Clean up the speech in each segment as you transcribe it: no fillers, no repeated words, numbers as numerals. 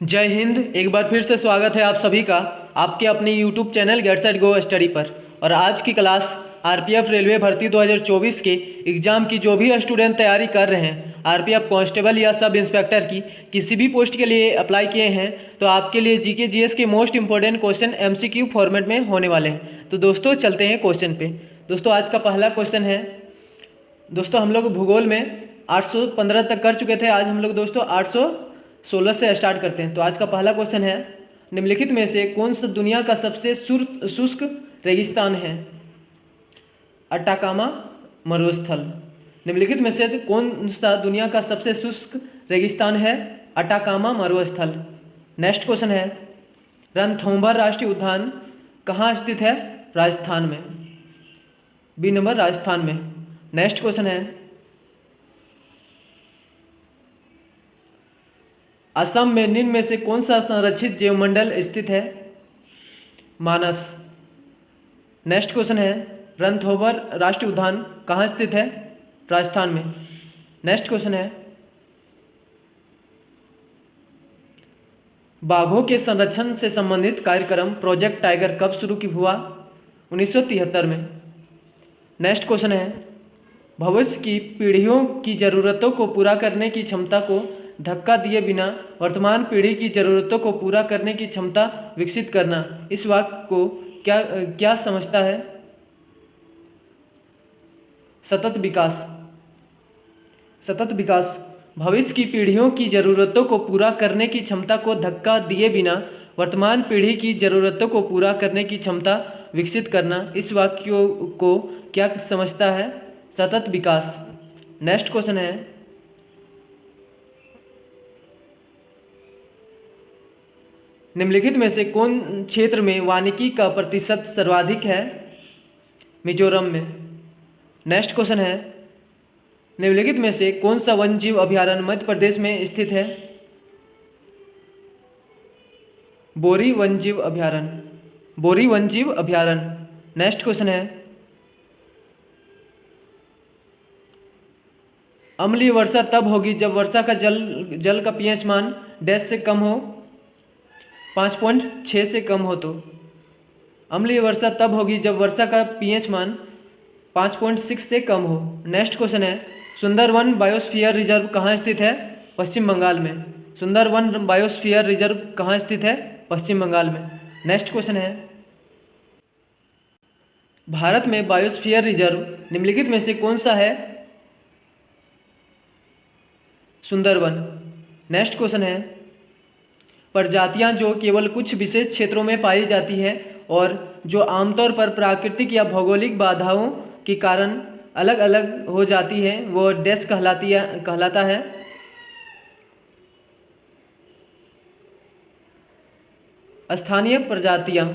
जय हिंद। एक बार फिर से स्वागत है आप सभी का आपके अपने YouTube channel get set go study पर। और आज की क्लास आरपीएफ रेलवे भर्ती 2024 के एग्ज़ाम की जो भी स्टूडेंट तैयारी कर रहे हैं, आरपीएफ कांस्टेबल या सब इंस्पेक्टर की किसी भी पोस्ट के लिए अप्लाई किए हैं, तो आपके लिए जीके जीएस के most important question MCQ format में होने वाले हैं। तो दोस्तों चलते हैं क्वेश्चन पे। दोस्तों आज का पहला क्वेश्चन है, दोस्तों हम लोग भूगोल में 815 तक कर चुके थे। आज हम लोग दोस्तों 816 से स्टार्ट करते हैं। तो आज का पहला क्वेश्चन है, निम्नलिखित में से कौन सा दुनिया का सबसे शुष्क रेगिस्तान है? अटाकामा मरुस्थल। निम्नलिखित में से कौन सा दुनिया का सबसे शुष्क रेगिस्तान है? अटाकामा मरुस्थल। नेक्स्ट क्वेश्चन है, रणथंभौर राष्ट्रीय उद्यान कहाँ स्थित है? राजस्थान में। बी नंबर राजस्थान में। नेक्स्ट क्वेश्चन है, असम में निम्न में से कौन सा संरक्षित जैवमंडल स्थित है? मानस। नेक्स्ट क्वेश्चन है, रणथंभौर राष्ट्रीय उद्यान कहाँ स्थित है? राजस्थान में। नेक्स्ट क्वेश्चन है, बाघों के संरक्षण से संबंधित कार्यक्रम प्रोजेक्ट टाइगर कब शुरू हुआ? 1973 में। नेक्स्ट क्वेश्चन है, भविष्य की पीढ़ियों की ज़रूरतों को पूरा करने की क्षमता को धक्का दिए बिना वर्तमान पीढ़ी की ज़रूरतों को पूरा करने की क्षमता विकसित करना, इस वाक्य को क्या समझता है? सतत विकास। सतत विकास भविष्य की पीढ़ियों की ज़रूरतों को पूरा करने की क्षमता को धक्का दिए बिना वर्तमान पीढ़ी की ज़रूरतों को पूरा करने की क्षमता विकसित करना, इस वाक्य को क्या समझता है? सतत विकास। नेक्स्ट क्वेश्चन है, निम्नलिखित में से कौन क्षेत्र में वानिकी का प्रतिशत सर्वाधिक है? मिजोरम में। नेक्स्ट क्वेश्चन है, निम्नलिखित में से कौन सा वन्यजीव अभयारण्य मध्य प्रदेश में स्थित है? बोरी वन्यजीव अभयारण्य। बोरी वन्यजीव अभयारण्य। नेक्स्ट क्वेश्चन है, अम्लीय वर्षा तब होगी जब वर्षा का जल का पीएच मान डैश से कम हो? 5.6 से कम हो। तो अम्लीय वर्षा तब होगी जब वर्षा का पीएच मान 5.6 से कम हो। नेक्स्ट क्वेश्चन है, सुंदरवन बायोस्फीयर रिजर्व कहाँ स्थित है? पश्चिम बंगाल में। सुंदरवन बायोस्फीयर रिजर्व कहाँ स्थित है? पश्चिम बंगाल में। नेक्स्ट क्वेश्चन है, भारत में बायोस्फीयर रिजर्व निम्नलिखित में से कौन सा है? सुंदरवन। नेक्स्ट क्वेश्चन है, प्रजातियां जो केवल कुछ विशेष क्षेत्रों में पाई जाती है और जो आमतौर पर प्राकृतिक या भौगोलिक बाधाओं के कारण अलग अलग हो जाती है, वो डैश कहलाता है? स्थानीय प्रजातियां।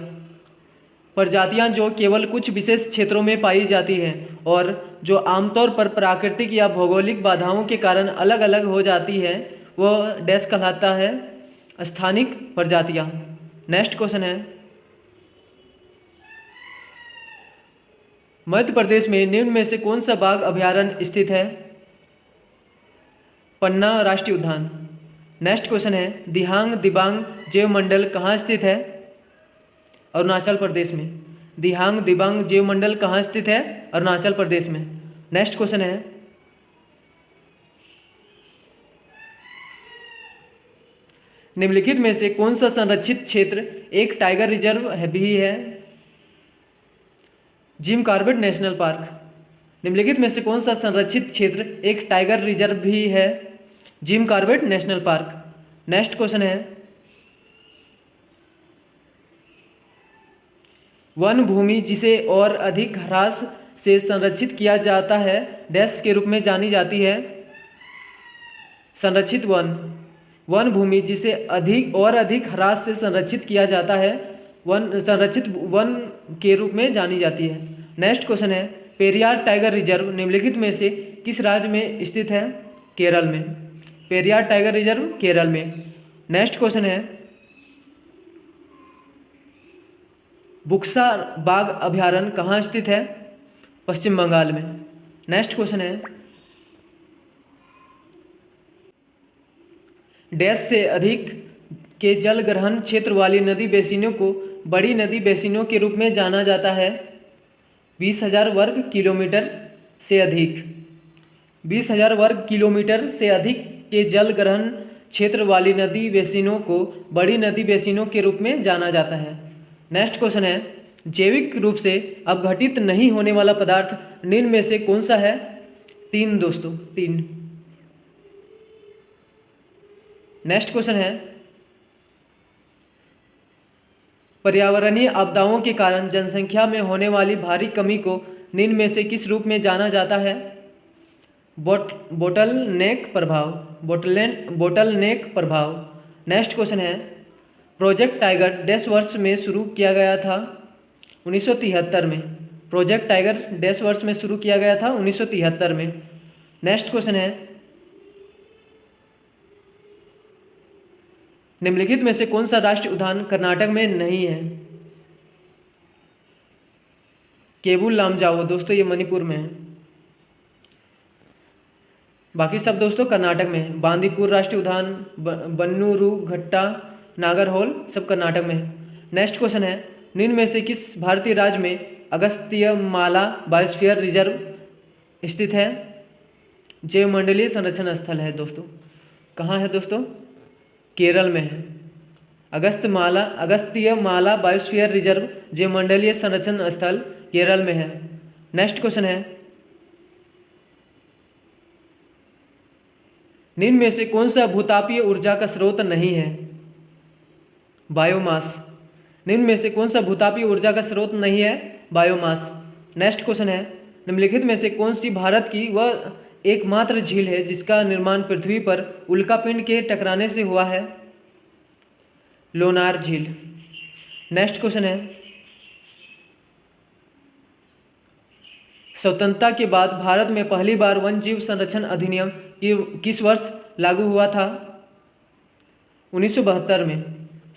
प्रजातियां जो केवल कुछ विशेष क्षेत्रों में पाई जाती हैं और जो आमतौर पर प्राकृतिक या भौगोलिक बाधाओं के कारण अलग अलग हो जाती है, वो डैश कहलाता है? स्थानिक प्रजातियां। नेक्स्ट क्वेश्चन है, मध्य प्रदेश में निम्न में से कौन सा बाघ अभयारण्य स्थित है? पन्ना राष्ट्रीय उद्यान। नेक्स्ट क्वेश्चन है, दिहांग दिबांग जैव मंडल कहाँ स्थित है? अरुणाचल प्रदेश में। दिहांग दिबांग जैव मंडल कहाँ स्थित है? अरुणाचल प्रदेश में। नेक्स्ट क्वेश्चन है, निम्नलिखित में से कौन सा संरक्षित क्षेत्र एक टाइगर रिजर्व भी है? Jim Corbett national park. निम्नलिखित में से कौन सा संरक्षित क्षेत्र एक टाइगर रिजर्व भी है? Jim Corbett national park. Next question है, वन भूमि जिसे और अधिक ह्रास से संरक्षित किया जाता है डैश के रूप में जानी जाती है? संरक्षित वन। वन भूमि जिसे अधिक ह्रास से संरक्षित किया जाता है संरक्षित वन के रूप में जानी जाती है। नेक्स्ट क्वेश्चन है, पेरियार टाइगर रिजर्व निम्नलिखित में से किस राज्य में स्थित है? केरल में। पेरियार टाइगर रिजर्व केरल में। नेक्स्ट क्वेश्चन है, बुक्सा बाघ अभयारण्य कहाँ स्थित है? पश्चिम बंगाल में। नेक्स्ट क्वेश्चन है, डैश से अधिक के जल ग्रहण क्षेत्र वाली नदी बेसिनों को बड़ी नदी बेसिनों के रूप में जाना जाता है? 20,000 वर्ग किलोमीटर से अधिक। 20,000 वर्ग किलोमीटर से अधिक के जल ग्रहण क्षेत्र वाली नदी बेसिनों को बड़ी नदी बेसिनों के रूप में जाना जाता है। नेक्स्ट क्वेश्चन है, जैविक रूप से अपघटित नहीं होने वाला पदार्थ निम्न में से कौन सा है? 3 दोस्तों, 3। नेक्स्ट क्वेश्चन है, पर्यावरणीय आपदाओं के कारण जनसंख्या में होने वाली भारी कमी को निम्न में से किस रूप में जाना जाता है? बोटलनेक प्रभाव। बोटलनेक प्रभाव। नेक्स्ट क्वेश्चन है, प्रोजेक्ट टाइगर डैश वर्ष में शुरू किया गया था? 1973 में। प्रोजेक्ट टाइगर डैश वर्ष में शुरू किया गया था? 1973 में। नेक्स्ट क्वेश्चन है, निम्नलिखित में से कौन सा राष्ट्रीय उद्यान कर्नाटक में नहीं है? केबुल लामजाओ दोस्तों, ये मणिपुर में है। बाकी सब दोस्तों कर्नाटक में है। बांदीपुर राष्ट्रीय उद्यान, बन्नूरू घट्टा, नागरहोल सब कर्नाटक में है। नेक्स्ट क्वेश्चन है, निम्न में से किस भारतीय राज्य में अगस्त्यमाला बायोस्फीयर रिजर्व स्थित है? जैवमंडलीय संरक्षण स्थल है दोस्तों। कहाँ है दोस्तों? केरल में है। अगस्त्यमाला बायोस्फीयर रिजर्व जैवमंडलीय संरक्षण स्थल केरल में है। नेक्स्ट क्वेश्चन है, निम्न में से कौन सा भूतापीय ऊर्जा का स्रोत नहीं है? बायोमास। निम्न में से कौन सा भूतापीय ऊर्जा का स्रोत नहीं है? बायोमास। नेक्स्ट क्वेश्चन है, निम्नलिखित में से कौन सी भारत की वह एकमात्र झील है जिसका निर्माण पृथ्वी पर उल्कापिंड के टकराने से हुआ है? लोनार झील। नेक्स्ट क्वेश्चन है, स्वतंत्रता के बाद भारत में पहली बार वन्य जीव संरक्षण अधिनियम किस वर्ष लागू हुआ था? 1972 में।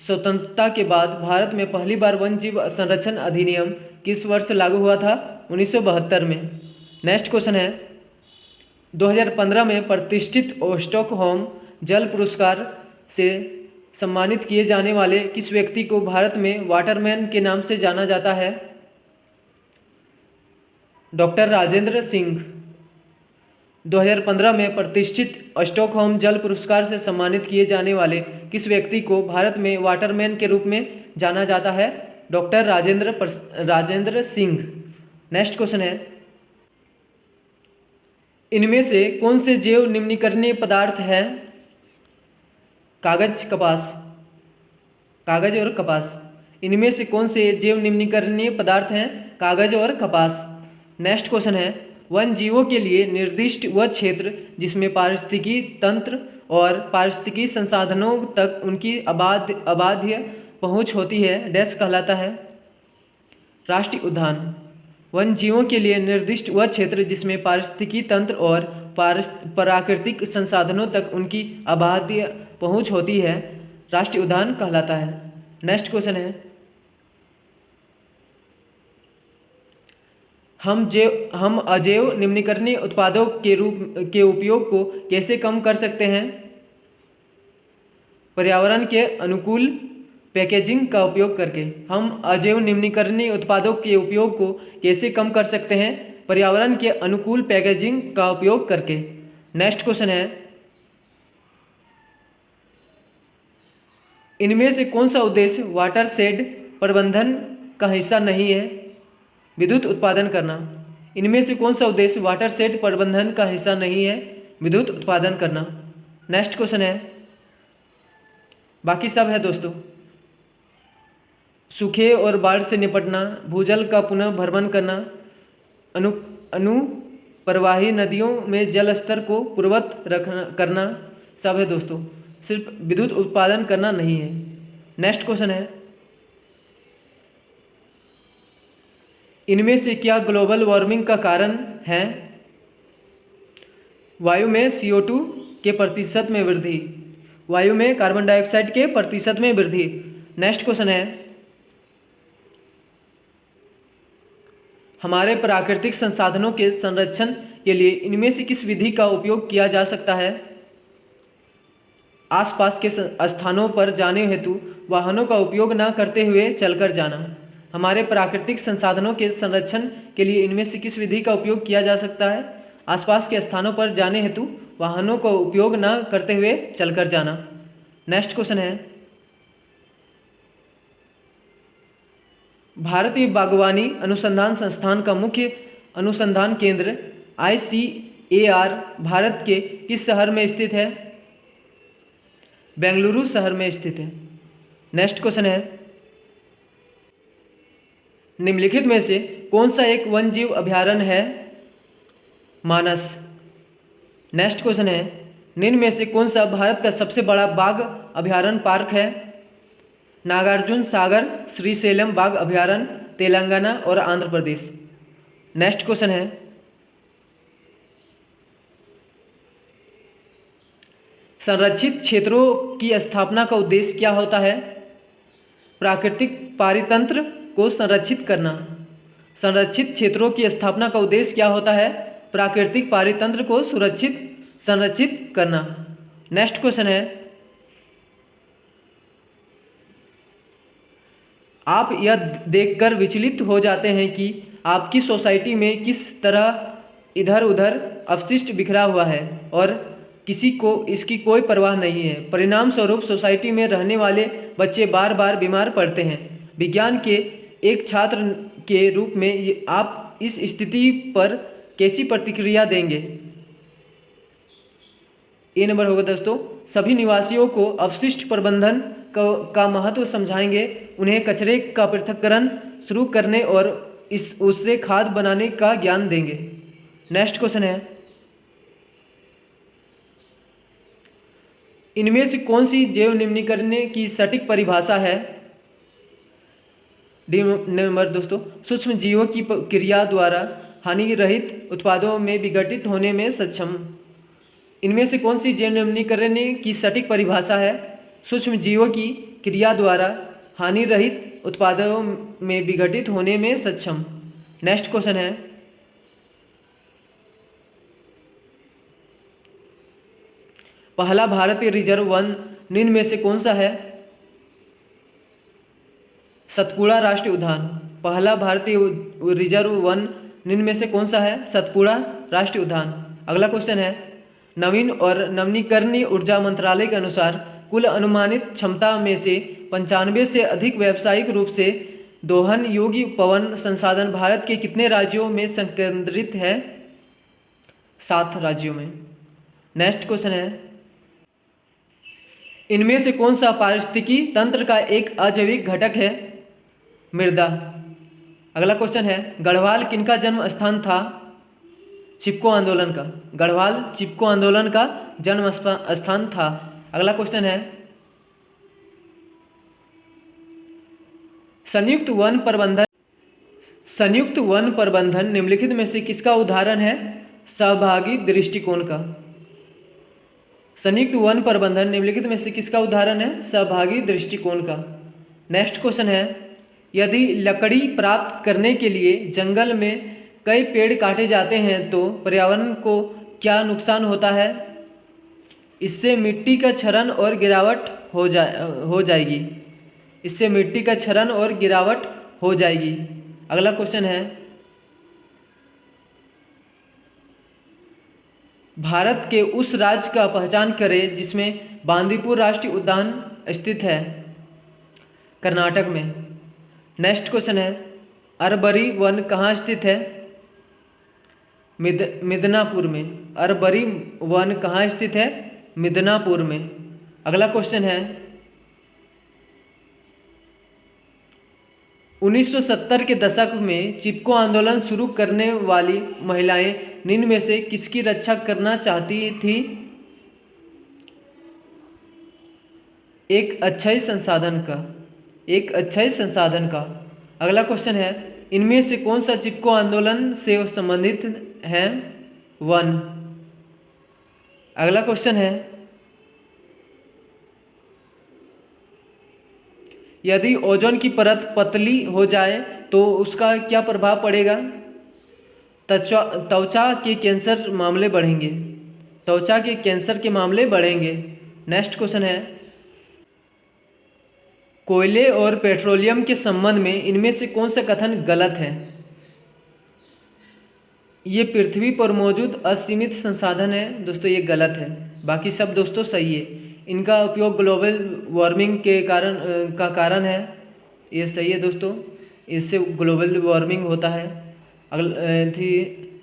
स्वतंत्रता के बाद भारत में पहली बार वन्य जीव संरक्षण अधिनियम किस वर्ष लागू हुआ था? 1972 में। नेक्स्ट क्वेश्चन है, 2015 में प्रतिष्ठित स्टॉकहोम जल पुरस्कार से सम्मानित किए जाने वाले किस व्यक्ति को भारत में वाटरमैन के नाम से जाना जाता है? डॉक्टर राजेंद्र सिंह। 2015 में प्रतिष्ठित स्टॉकहोम जल पुरस्कार से सम्मानित किए जाने वाले किस व्यक्ति को भारत में वाटरमैन के रूप में जाना जाता है? Doctor Rajendra Singh. Next question है, इनमें से कौन से जैव निम्नीकरणीय पदार्थ हैं? कागज, कपास। कागज और कपास। इनमें से कौन से जैव निम्नीकरणीय पदार्थ हैं? कागज और कपास। नेक्स्ट क्वेश्चन है, वन जीवों के लिए निर्दिष्ट वह क्षेत्र जिसमें पारिस्थितिकी तंत्र और पारिस्थितिकी संसाधनों तक उनकी अबाध्य पहुंच होती है, डैश कहलाता है? राष्ट्रीय उद्यान। वन जीवों के लिए निर्दिष्ट वह क्षेत्र जिसमें पारिस्थितिकी तंत्र और प्राकृतिक संसाधनों तक उनकी अबाध्य पहुंच होती है, राष्ट्रीय उद्यान कहलाता है। नेक्स्ट क्वेश्चन है, हम अजैव निम्नीकरणीय उत्पादों के उपयोग को कैसे कम कर सकते हैं? पर्यावरण के अनुकूल पैकेजिंग का उपयोग करके। हम अजैव निम्नीकरणीय उत्पादों के उपयोग को कैसे कम कर सकते हैं? पर्यावरण के अनुकूल पैकेजिंग का उपयोग करके। नेक्स्ट क्वेश्चन है, इनमें से कौन सा उद्देश्य वाटरशेड प्रबंधन का हिस्सा नहीं है? विद्युत उत्पादन करना। इनमें से कौन सा उद्देश्य वाटरशेड प्रबंधन का हिस्सा नहीं है? विद्युत उत्पादन करना। नेक्स्ट क्वेश्चन है, बाकी सब है दोस्तों। सूखे और बाढ़ से निपटना, भूजल का पुनः भ्रमण करना, अनुप्रवाही नदियों में जल स्तर को पूर्ववत करना सब है दोस्तों। सिर्फ विद्युत उत्पादन करना नहीं है। नेक्स्ट क्वेश्चन है, इनमें से क्या ग्लोबल वार्मिंग का कारण है? वायु में CO2 के प्रतिशत में वृद्धि। वायु में कार्बन डाइऑक्साइड के प्रतिशत में वृद्धि। नेक्स्ट क्वेश्चन है, हमारे प्राकृतिक संसाधनों के संरक्षण के लिए इनमें से किस विधि का उपयोग किया जा सकता है? आसपास के स्थानों पर जाने हेतु वाहनों का उपयोग न करते हुए चलकर जाना। हमारे प्राकृतिक संसाधनों के संरक्षण के लिए इनमें से किस विधि का उपयोग किया जा सकता है? आसपास के स्थानों पर जाने हेतु वाहनों का उपयोग न करते हुए चलकर जाना। नेक्स्ट क्वेश्चन है, भारतीय बागवानी अनुसंधान संस्थान का मुख्य अनुसंधान केंद्र ICAR भारत के किस शहर में स्थित है? बेंगलुरु शहर में स्थित है। नेक्स्ट क्वेश्चन है, निम्नलिखित में से कौन सा एक वन्यजीव अभयारण्य है? मानस। नेक्स्ट क्वेश्चन है, निम्न में से कौन सा भारत का सबसे बड़ा बाघ अभयारण्य पार्क है? नागार्जुन सागर श्रीशैलम बाघ अभयारण्य, तेलंगाना और आंध्र प्रदेश। नेक्स्ट क्वेश्चन है, संरक्षित क्षेत्रों की स्थापना का उद्देश्य क्या होता है? प्राकृतिक पारितंत्र को संरक्षित करना। संरक्षित क्षेत्रों की स्थापना का उद्देश्य क्या होता है? प्राकृतिक पारितंत्र को संरक्षित करना। नेक्स्ट क्वेश्चन है, आप यह देखकर विचलित हो जाते हैं कि आपकी सोसाइटी में किस तरह इधर उधर अपशिष्ट बिखरा हुआ है और किसी को इसकी कोई परवाह नहीं है। परिणाम स्वरूप सोसाइटी में रहने वाले बच्चे बार बार बीमार पड़ते हैं। विज्ञान के एक छात्र के रूप में आप इस स्थिति पर कैसी प्रतिक्रिया देंगे? ए नंबर होगा दोस्तों, सभी निवासियों को अपशिष्ट प्रबंधन का महत्व समझाएंगे, उन्हें कचरे का पृथक्करण शुरू करने और उससे खाद बनाने का ज्ञान देंगे। नेक्स्ट क्वेश्चन है, इनमें से कौन सी जैव निम्नीकरण की सटीक परिभाषा है? डी नंबर दोस्तों, सूक्ष्म जीवों की क्रिया द्वारा हानि रहित उत्पादों में विघटित होने में सक्षम। इनमें से कौन सी जैव निम्नीकरण की सटीक परिभाषा है? सूक्ष्म जीवों की क्रिया द्वारा हानि रहित उत्पादों में विघटित होने में सक्षम। नेक्स्ट क्वेश्चन है, पहला भारतीय रिजर्व वन निम्न में से कौन सा है? सतपुड़ा राष्ट्रीय उद्यान। पहला भारतीय रिजर्व वन निम्न में से कौन सा है? सतपुड़ा राष्ट्रीय उद्यान। अगला क्वेश्चन है, नवीन और नवीनीकरणीय ऊर्जा मंत्रालय के अनुसार कुल अनुमानित क्षमता में से 95 से अधिक व्यावसायिक रूप से दोहन योग्य पवन संसाधन भारत के कितने राज्यों में संकेंद्रित है? 7 राज्यों में। नेक्स्ट क्वेश्चन है, इनमें से कौन सा पारिस्थितिकी तंत्र का एक अजैविक घटक है? मृदा। अगला क्वेश्चन है, गढ़वाल किनका जन्म स्थान था? चिपको आंदोलन का। गढ़वाल चिपको आंदोलन का जन्म स्थान था। अगला क्वेश्चन है, संयुक्त वन प्रबंधन निम्नलिखित में से किसका उदाहरण है? सहभागी दृष्टिकोण का। संयुक्त वन प्रबंधन निम्नलिखित में से किसका उदाहरण है? सहभागी दृष्टिकोण का। नेक्स्ट क्वेश्चन है, यदि लकड़ी प्राप्त करने के लिए जंगल में कई पेड़ काटे जाते हैं तो पर्यावरण को क्या नुकसान होता है? इससे मिट्टी का क्षरण और गिरावट हो जाएगी। इससे मिट्टी का क्षरण और गिरावट हो जाएगी। अगला क्वेश्चन है, भारत के उस राज्य का पहचान करें जिसमें बांदीपुर राष्ट्रीय उद्यान स्थित है। कर्नाटक में। नेक्स्ट क्वेश्चन है, अरबरी वन कहाँ स्थित है? मिदनापुर में। अरबरी वन कहाँ स्थित है? मिदनापुर में। अगला क्वेश्चन है, 1970 के दशक में चिपको आंदोलन शुरू करने वाली महिलाएं निम्न में से किसकी रक्षा करना चाहती थी? एक अच्छाई संसाधन का। अगला क्वेश्चन है, इनमें से कौन सा चिपको आंदोलन से संबंधित है? वन। अगला क्वेश्चन है, यदि ओजोन की परत पतली हो जाए तो उसका क्या प्रभाव पड़ेगा? त्वचा के कैंसर के मामले बढ़ेंगे। नेक्स्ट क्वेश्चन है, कोयले और पेट्रोलियम के संबंध में इनमें से कौन सा कथन गलत है? ये पृथ्वी पर मौजूद असीमित संसाधन है दोस्तों, ये गलत है। बाकी सब दोस्तों सही है। इनका उपयोग ग्लोबल वार्मिंग के कारण है, ये सही है दोस्तों, इससे ग्लोबल वार्मिंग होता है।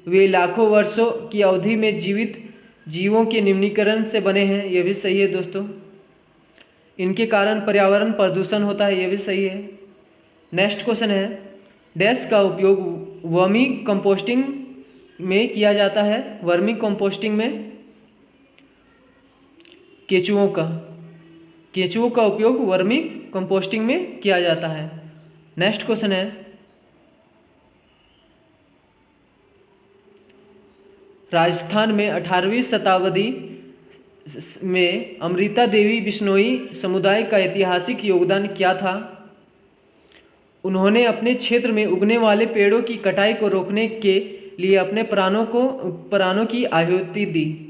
वे लाखों वर्षों की अवधि में जीवित जीवों के निम्नीकरण से बने हैं, ये भी सही है दोस्तों। इनके कारण पर्यावरण प्रदूषण होता है, ये भी सही है। नेक्स्ट क्वेश्चन है, डैश का उपयोग वर्मी कंपोस्टिंग में किया जाता है? वर्मी कंपोस्टिंग में केचुओं का उपयोग वर्मी कंपोस्टिंग में किया जाता है। नेक्स्ट क्वेश्चन है, राजस्थान में 18वीं शताब्दी में अमृता देवी बिश्नोई समुदाय का ऐतिहासिक योगदान क्या था? उन्होंने अपने क्षेत्र में उगने वाले पेड़ों की कटाई को रोकने के लिए अपने प्राणों की आहुति दी।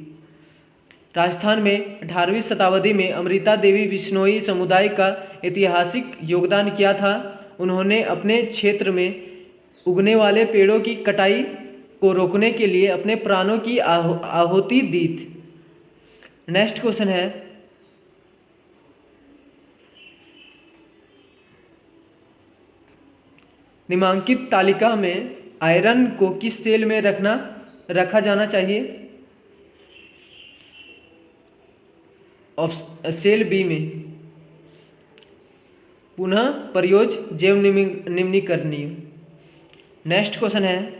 राजस्थान में 18वीं शताब्दी में अमृता देवी बिश्नोई समुदाय का ऐतिहासिक योगदान क्या था? उन्होंने अपने क्षेत्र में उगने वाले पेड़ों की कटाई को रोकने के लिए अपने प्राणों की आहुति दी थी। नेक्स्ट क्वेश्चन है, निम्नलिखित तालिका में आयरन को किस सेल में रखा जाना चाहिए? सेल बी में, पुनः प्रयोज्य जैव निम्नीकरणीय। नेक्स्ट क्वेश्चन है,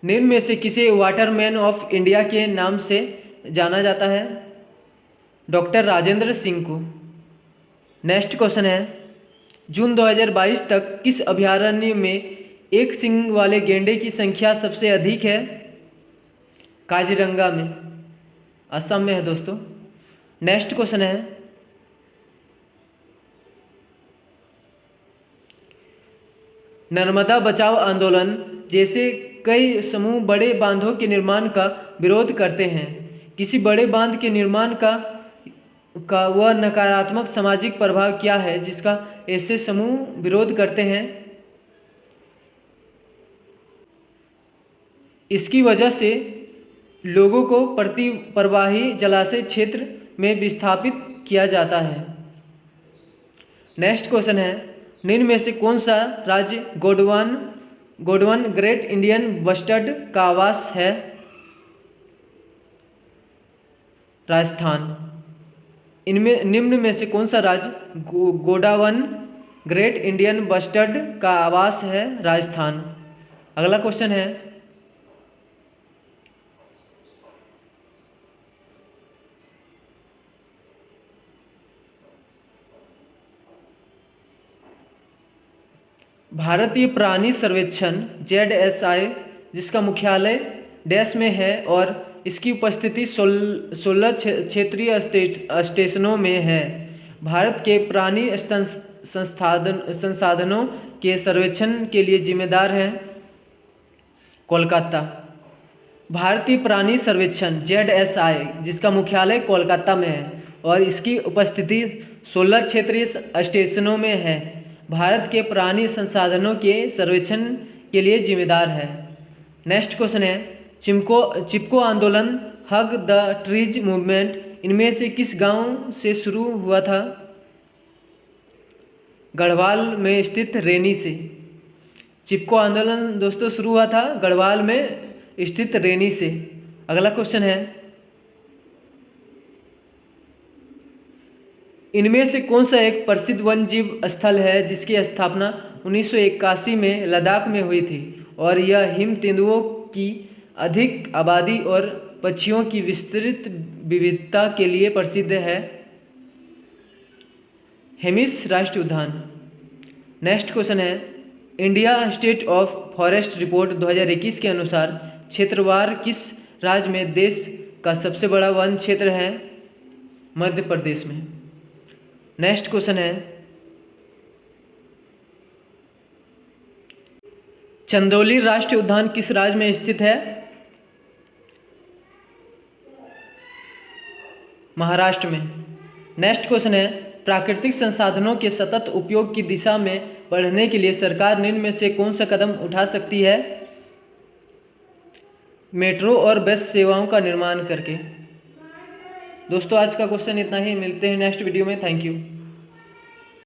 निम्न में से किसे वाटरमैन ऑफ इंडिया के नाम से जाना जाता है? डॉक्टर राजेंद्र सिंह को। नेक्स्ट क्वेश्चन है, जून 2022 तक किस अभयारण्य में एक सींग वाले गैंडे की संख्या सबसे अधिक है? काजीरंगा में, असम में है दोस्तों। नेक्स्ट क्वेश्चन है, नर्मदा बचाओ आंदोलन जैसे कई समूह बड़े बांधों के निर्माण का विरोध करते हैं। किसी बड़े बांध के निर्माण का वह नकारात्मक सामाजिक प्रभाव क्या है जिसका ऐसे समूह विरोध करते हैं? इसकी वजह से लोगों को प्रतिप्रवाही जलाशय क्षेत्र में विस्थापित किया जाता है। नेक्स्ट क्वेश्चन है, निम्न में से कौन सा राज्य गोंडवन ग्रेट इंडियन बस्टर्ड का आवास है? राजस्थान। इनमें निम्न में से कौन सा राज्य गोंडवन ग्रेट इंडियन बस्टर्ड का आवास है? राजस्थान। अगला क्वेश्चन है, भारतीय प्राणी सर्वेक्षण ZSI जिसका मुख्यालय डैश में है और इसकी उपस्थिति 16 क्षेत्रीय स्टेशनों में है, भारत के प्राणी संसाधनों के सर्वेक्षण के लिए जिम्मेदार है? कोलकाता। भारतीय प्राणी सर्वेक्षण ZSI जिसका मुख्यालय कोलकाता में है और इसकी उपस्थिति 16 क्षेत्रीय स्टेशनों में है, भारत के प्राणी संसाधनों के सर्वेक्षण के लिए जिम्मेदार है। नेक्स्ट क्वेश्चन है, चिपको आंदोलन हग द ट्रीज मूवमेंट इनमें से किस गांव से शुरू हुआ था? गढ़वाल में स्थित रेनी से। चिपको आंदोलन दोस्तों शुरू हुआ था गढ़वाल में स्थित रेनी से। अगला क्वेश्चन है, इनमें से कौन सा एक प्रसिद्ध वन्यजीव स्थल है जिसकी स्थापना 1981 में लद्दाख में हुई थी और यह हिम तेंदुओं की अधिक आबादी और पक्षियों की विस्तृत विविधता के लिए प्रसिद्ध है? हेमिस राष्ट्रीय उद्यान। नेक्स्ट क्वेश्चन है, India state of forest report 2021 के अनुसार क्षेत्रवार किस राज्य में देश का सबसे बड़ा वन क्षेत्र है? मध्य प्रदेश में। नेक्स्ट क्वेश्चन है, चंदौली राष्ट्रीय उद्यान किस राज्य में स्थित है? महाराष्ट्र में। नेक्स्ट क्वेश्चन है, प्राकृतिक संसाधनों के सतत उपयोग की दिशा में बढ़ने के लिए सरकार निम्न में से कौन सा कदम उठा सकती है? मेट्रो और बस सेवाओं का निर्माण करके। दोस्तों आज का क्वेश्चन इतना ही, मिलते हैं नेक्स्ट वीडियो में। Thank you.